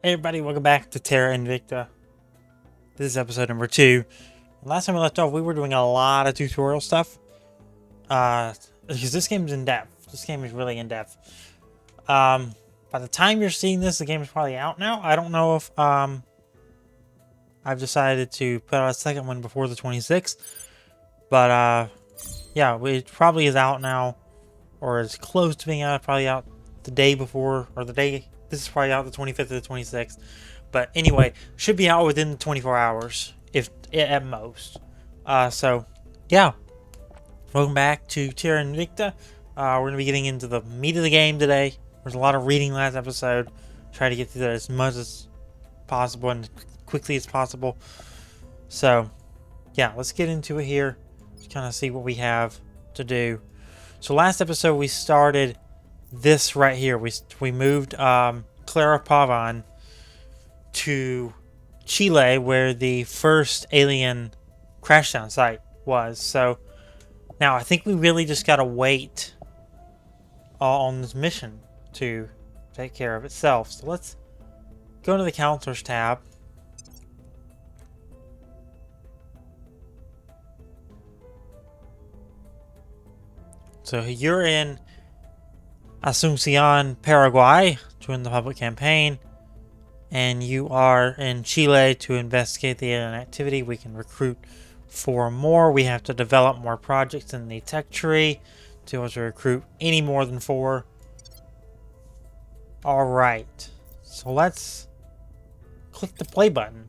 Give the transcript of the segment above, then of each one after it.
Hey everybody, welcome back to Terra Invicta. This is episode number 2. Last time we left off, we were doing a lot of tutorial stuff. Because this game is in depth. This game is really in depth. By the time you're seeing this, the game is probably out now. I don't know if I've decided to put out a second one before the 26th. But yeah, it probably is out now, or it's close to being out. Probably out the day before, or the day. This is probably out the 25th or the 26th. But anyway, should be out within 24 hours, if at most. So, yeah. Welcome back to Terra Invicta. We're going to be getting into the meat of the game today. There's a lot of reading last episode. Try to get through that as much as possible and quickly as possible. So, yeah, let's get into it here. Just kind of see what we have to do. So last episode we started this right here. We moved Clara Pavon to Chile, where the first alien crashdown site was. So now I think we really just gotta wait on this mission to take care of itself. So let's go to the counselors tab. So you're in Asunción, Paraguay, to win the public campaign, and you are in Chile to investigate the alien activity. We can recruit 4 more. We have to develop more projects in the tech tree to be able to recruit any more than 4. Alright, so let's click the play button.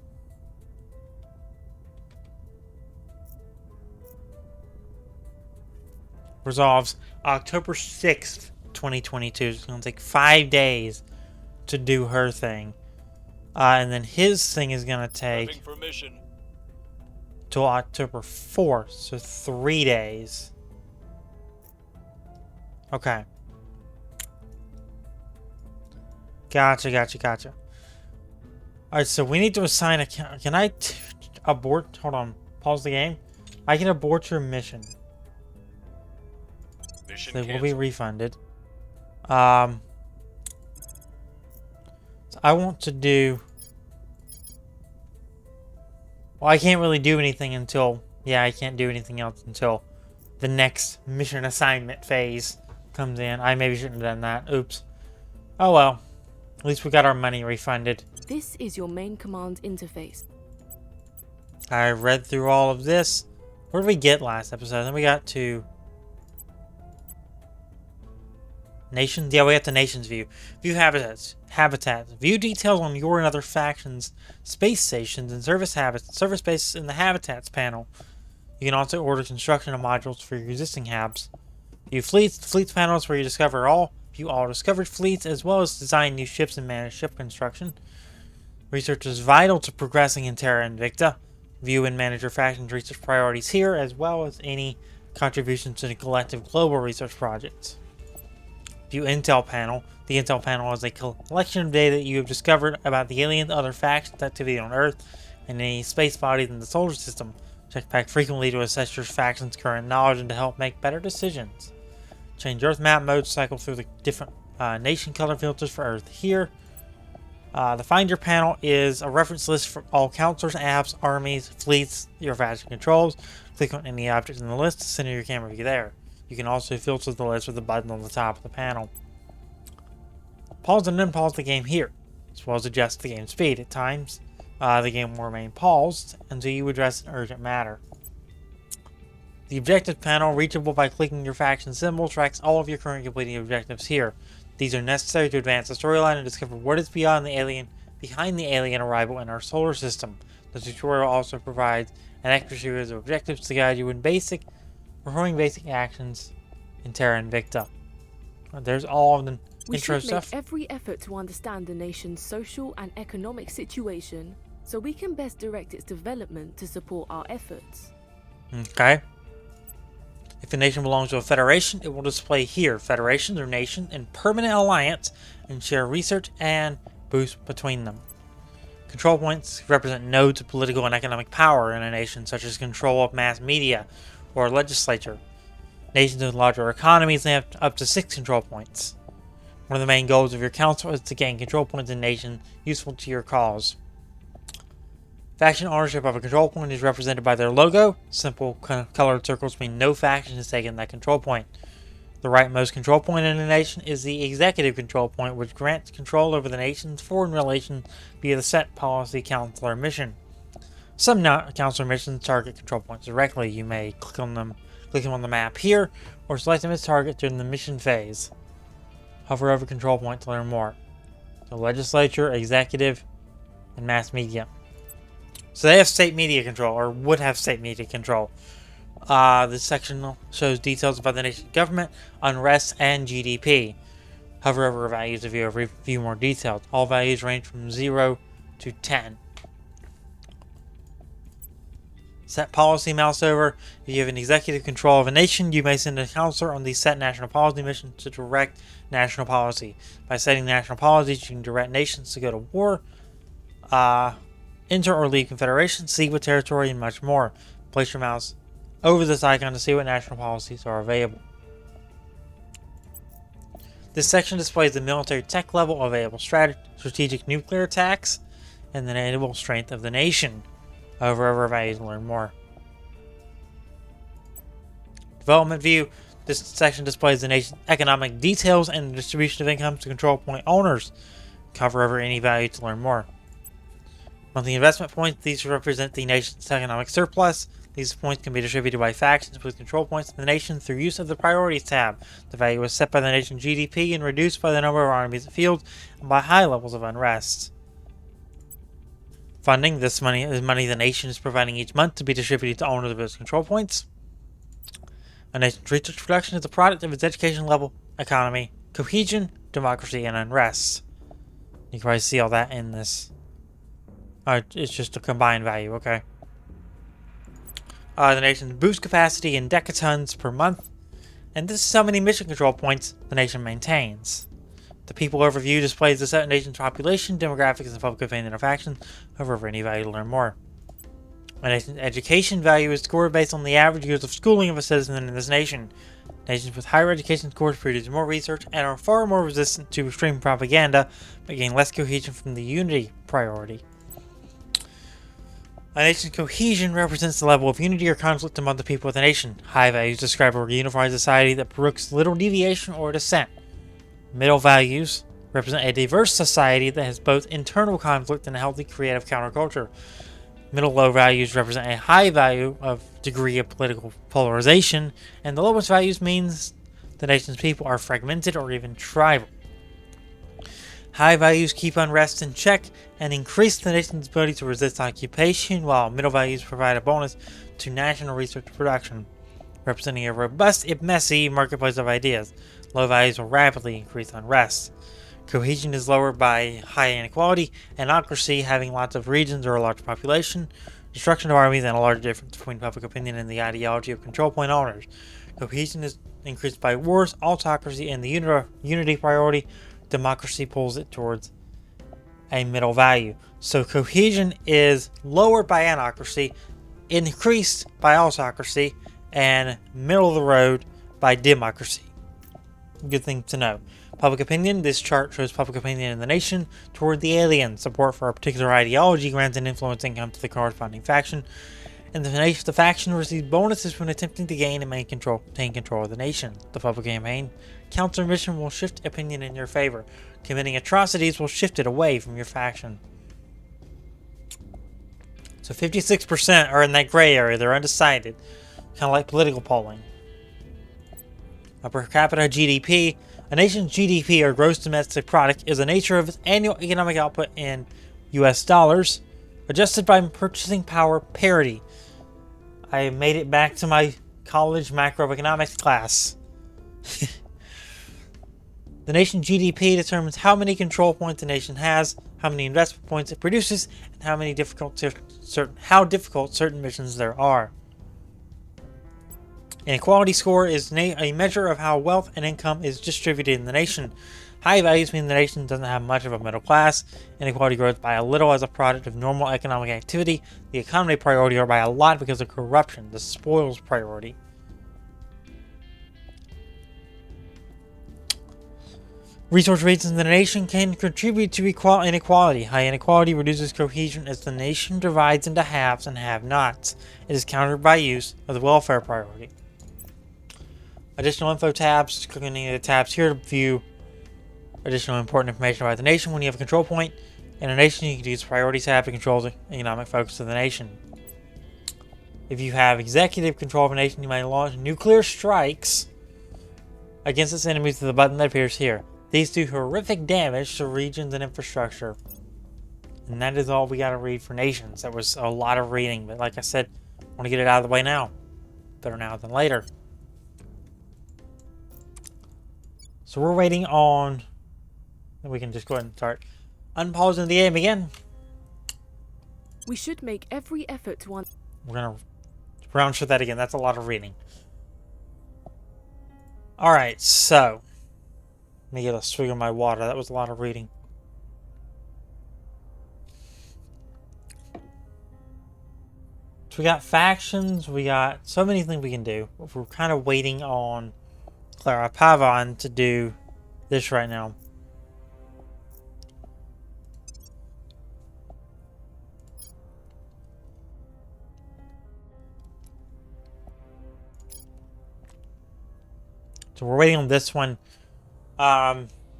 Resolves October 6th, 2022. It's going to take 5 days to do her thing. And then his thing is going to take till October 4th. So 3 days. Okay. Gotcha. Alright, so we need to assign a... Can I abort? Hold on. Pause the game. I can abort your mission. They will be refunded. So I want to do... Well, I can't really do anything until... Yeah, I can't do anything else until the next mission assignment phase comes in. I maybe shouldn't have done that. Oops. Oh well. At least we got our money refunded. This is your main command interface. I read through all of this. Where did we get last episode? Then we got to... Nations? Yeah, we got the nations view. View habitats. View details on your and other factions, space stations, and service bases in the habitats panel. You can also order construction of modules for your existing habs. View fleets. The fleets panel is where you discover all. View all discovered fleets, as well as design new ships and manage ship construction. Research is vital to progressing in Terra Invicta. View and manage your factions' research priorities here, as well as any contributions to the collective global research projects. View Intel panel. The Intel panel is a collection of data that you have discovered about the alien and other factions activity on Earth and any space bodies in the solar system. Check back frequently to assess your faction's current knowledge and to help make better decisions. Change Earth map mode. Cycle through the different nation color filters for Earth here. The Finder panel is a reference list for all counselors, apps, armies, fleets, your faction controls. Click on any object in the list to center your camera view there. You can also filter the list with the button on the top of the panel. Pause and unpause the game here, as well as adjust the game speed. At times, the game will remain paused until you address an urgent matter. The objective panel, reachable by clicking your faction symbol, tracks all of your current completing objectives here. These are necessary to advance the storyline and discover what is behind the alien arrival in our solar system. The tutorial also provides an extra series of objectives to guide you in performing basic actions in Terra Invicta. There's all of the intro stuff. We should make every effort to understand the nation's social and economic situation so we can best direct its development to support our efforts. Okay. If a nation belongs to a federation, it will display here. Federations are nations in permanent alliance and share research and boost between them. Control points represent nodes of political and economic power in a nation, such as control of mass media or legislature. Nations with larger economies have up to 6 control points. One of the main goals of your council is to gain control points in the nation useful to your cause. Faction ownership of a control point is represented by their logo. Simple colored circles mean no faction has taken that control point. The rightmost control point in a nation is the executive control point, which grants control over the nation's foreign relations via the set policy counselor mission. Some counselor missions target control points directly. You may click them on the map here, or select them as target during the mission phase. Hover over control point to learn more. The legislature, executive, and mass media. So they have state media control, or would have state media control. This section shows details about the nation's government, unrest, and GDP. Hover over values to view more details. All values range from 0 to 10. Set policy mouse over. If you have an executive control of a nation, you may send a counselor on the set national policy mission to direct national policy. By setting national policies, you can direct nations to go to war, enter or leave confederations, seek with territory, and much more. Place your mouse over this icon to see what national policies are available. This section displays the military tech level, available strategic nuclear attacks, and the naval strength of the nation. Hover over values to learn more. Development view. This section displays the nation's economic details and the distribution of income to control point owners. Hover over any value to learn more. Monthly investment points. These represent the nation's economic surplus. These points can be distributed by factions with control points in the nation through use of the priorities tab. The value is set by the nation's GDP and reduced by the number of armies in the field and by high levels of unrest. Funding. This money is money the nation is providing each month to be distributed to owners of its control points. A nation's research production is a product of its education level, economy, cohesion, democracy, and unrest. You can probably see all that in this. It's just a combined value, okay. The nation's boost capacity in decatons per month. And this is how many mission control points the nation maintains. The people overview displays the set nation's population, demographics, and public opinion of factions. Hover over any value to learn more. A nation's education value is scored based on the average years of schooling of a citizen in this nation. Nations with higher education scores produce more research and are far more resistant to extreme propaganda, but gain less cohesion from the unity priority. A nation's cohesion represents the level of unity or conflict among the people of the nation. High values describe a unified society that brooks little deviation or dissent. Middle values represent a diverse society that has both internal conflict and a healthy creative counterculture. Middle low values represent a high value of degree of political polarization, and the lowest values means the nation's people are fragmented or even tribal. High values keep unrest in check and increase the nation's ability to resist occupation, while middle values provide a bonus to national research production, representing a robust, if messy, marketplace of ideas. Low values will rapidly increase unrest. Cohesion is lower by high inequality, anocracy having lots of regions or a large population, destruction of armies, and a large difference between public opinion and the ideology of control point owners. Cohesion is increased by wars, autocracy, and the unity priority. Democracy pulls it towards a middle value. So cohesion is lowered by anocracy, increased by autocracy, and middle of the road by democracy. Good thing to know. Public opinion. This chart shows public opinion in the nation toward the alien. Support for a particular ideology grants an influence income to the corresponding faction. And the faction receives bonuses when attempting to gain and maintain control of the nation. The public campaign. Counselor mission will shift opinion in your favor. Committing atrocities will shift it away from your faction. So 56% are in that gray area. They're undecided. Kind of like political polling. Per capita GDP. A nation's GDP, or gross domestic product, is the nature of its annual economic output in US dollars, adjusted by purchasing power parity. I made it back to my college macroeconomics class. The nation's GDP determines how many control points the nation has, how many investment points it produces, and how difficult certain missions there are. Inequality score is a measure of how wealth and income is distributed in the nation. High values mean the nation doesn't have much of a middle class. Inequality grows by a little as a product of normal economic activity. The economy priority, or by a lot because of corruption, the spoils priority. Resource regions in the nation can contribute to inequality. High inequality reduces cohesion as the nation divides into haves and have-nots. It is countered by use of the welfare priority. Additional info tabs. Click on any of the tabs here to view additional important information about the nation. When you have a control point in a nation, you can use the priority tab to control the economic focus of the nation. If you have executive control of a nation, you may launch nuclear strikes against its enemies with the button that appears here. These do horrific damage to regions and infrastructure. And that is all we got to read for nations. That was a lot of reading, but like I said, I want to get it out of the way now. Better now than later. So we're waiting on... We can just go ahead and start unpausing the game again. We should make every effort to... We're going to round shot that again. That's a lot of reading. Alright, so... Let me get a swig of my water. That was a lot of reading. So we got factions. We got so many things we can do. We're kind of waiting on Clara Pavon to do this right now. So we're waiting on this one.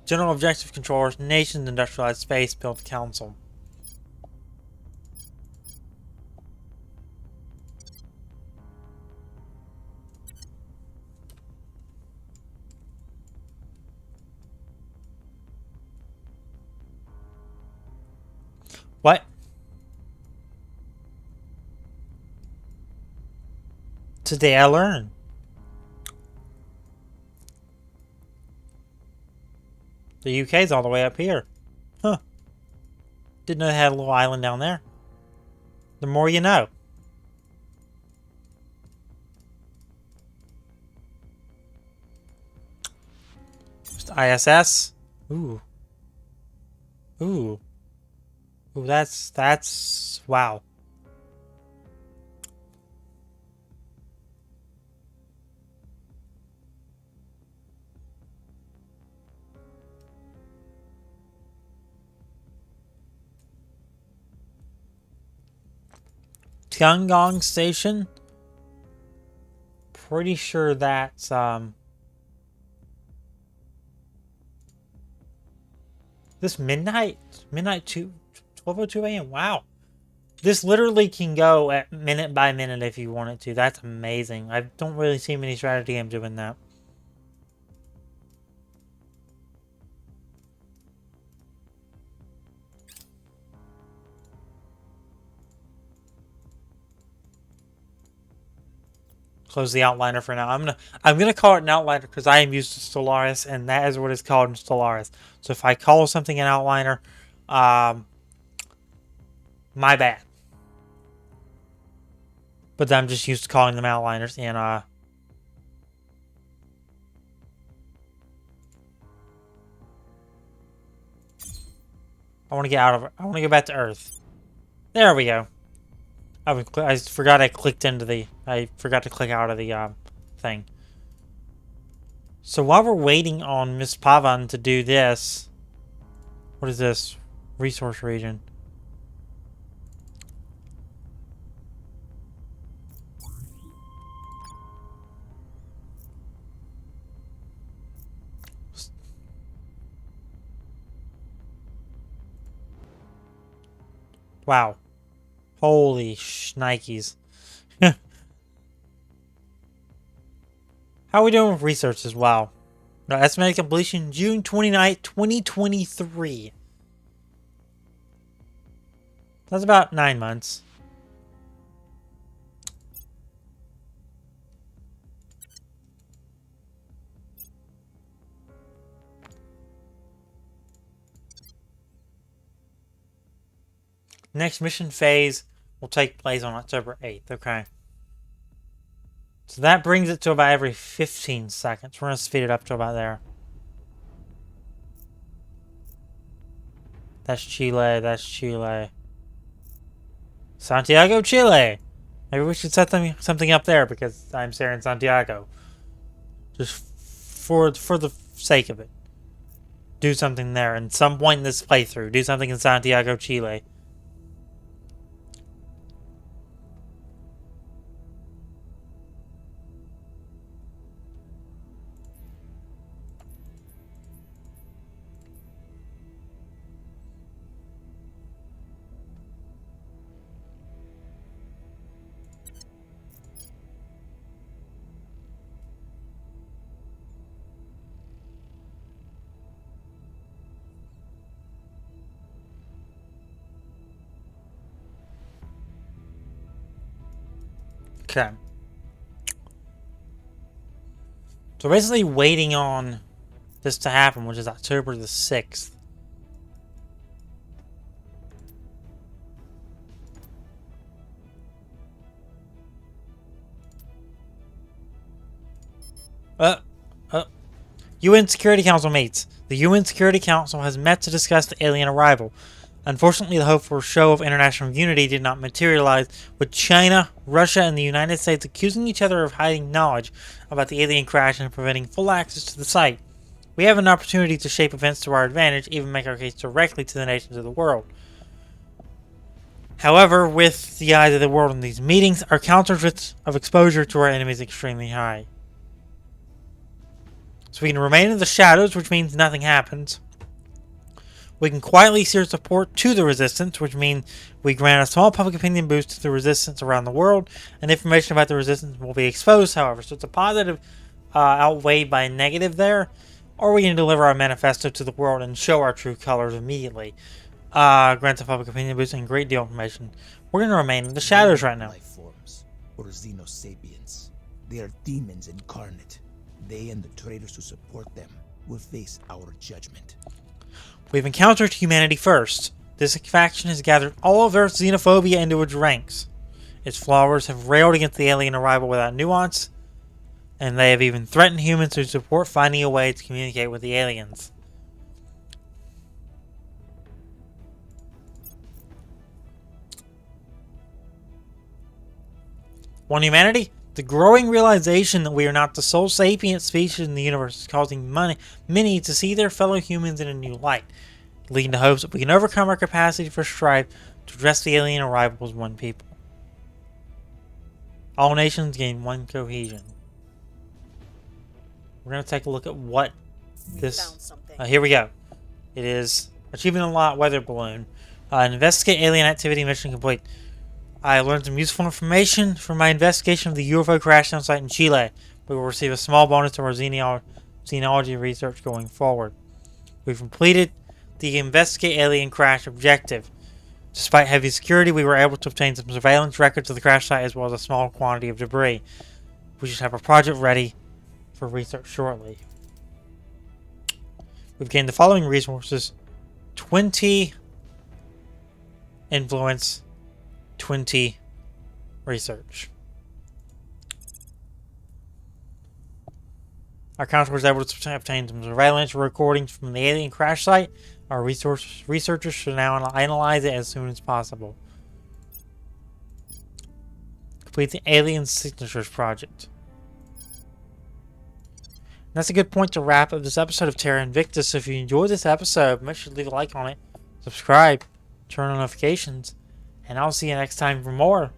General Objective Controllers, Nations Industrialized Space Build Council. What? Today I learned. The UK's all the way up here. Huh. Didn't know they had a little island down there. The more you know. Just ISS. Ooh. Ooh. Ooh, that's... Wow. Tiangong Station. Pretty sure that's this midnight 12:02 a.m. Wow. This literally can go at minute by minute if you want it to. That's amazing. I don't really see many strategy games doing that. Close the outliner for now. I'm gonna call it an outliner because I am used to Stellaris, and that is what it's called in Stellaris. So if I call something an outliner, my bad. But I'm just used to calling them outliners, and I want to get out of it. I want to go back to Earth. There we go. I forgot I clicked into the... I forgot to click out of the thing. So while we're waiting on Miss Pavan to do this... What is this? Resource region. Wow. Holy shnikes. How are we doing with research as well? No, estimated completion June 29th, 2023. That's about 9 months. Next mission phase will take place on October 8th. Okay. So that brings it to about every 15 seconds. We're going to speed it up to about there. That's Chile. That's Chile. Santiago, Chile. Maybe we should set something up there because I'm Seren Santiago. Just for the sake of it. do something there. At some point in this playthrough, do something in Santiago, Chile. Okay. So basically waiting on this to happen, which is October the 6th. UN Security Council meets. The UN Security Council has met to discuss the alien arrival. Unfortunately, the hope for a show of international unity did not materialize, with China, Russia, and the United States accusing each other of hiding knowledge about the alien crash and preventing full access to the site. We have an opportunity to shape events to our advantage, even make our case directly to the nations of the world. However, with the eyes of the world in these meetings, our counterfeits of exposure to our enemies is extremely high. So we can remain in the shadows, which means nothing happens. We can quietly steer support to the resistance, which means we grant a small public opinion boost to the resistance around the world, and information about the resistance will be exposed, however. So it's a positive outweighed by a negative there, or we can deliver our manifesto to the world and show our true colors immediately. Grant a public opinion boost and great deal of information. We're going to remain in the shadows right now. Life forms, or xenosapiens. They are demons incarnate. They and the traitors who support them will face our judgment. We've encountered humanity first. This faction has gathered all of Earth's xenophobia into its ranks. Its followers have railed against the alien arrival without nuance, and they have even threatened humans who support finding a way to communicate with the aliens. One humanity? The growing realization that we are not the sole sapient species in the universe is causing many to see their fellow humans in a new light, leading to hopes that we can overcome our capacity for strife to address the alien arrival as one people. All nations gain one cohesion. We're going to take a look at what this... here we go. It is Achievement Unlocked Weather Balloon. Investigate alien activity mission complete. I learned some useful information from my investigation of the UFO crashdown site in Chile. We will receive a small bonus to our xenology research going forward. We've completed the Investigate Alien Crash objective. Despite heavy security, we were able to obtain some surveillance records of the crash site as well as a small quantity of debris. We should have a project ready for research shortly. We've gained the following resources: 20 influence, 20 research. Our counselor was able to obtain some surveillance recordings from the alien crash site. Our researchers should now analyze it as soon as possible. Complete the alien signatures project. And that's a good point to wrap up this episode of Terra Invicta. So if you enjoyed this episode, make sure to leave a like on it, subscribe, turn on notifications, and I'll see you next time for more.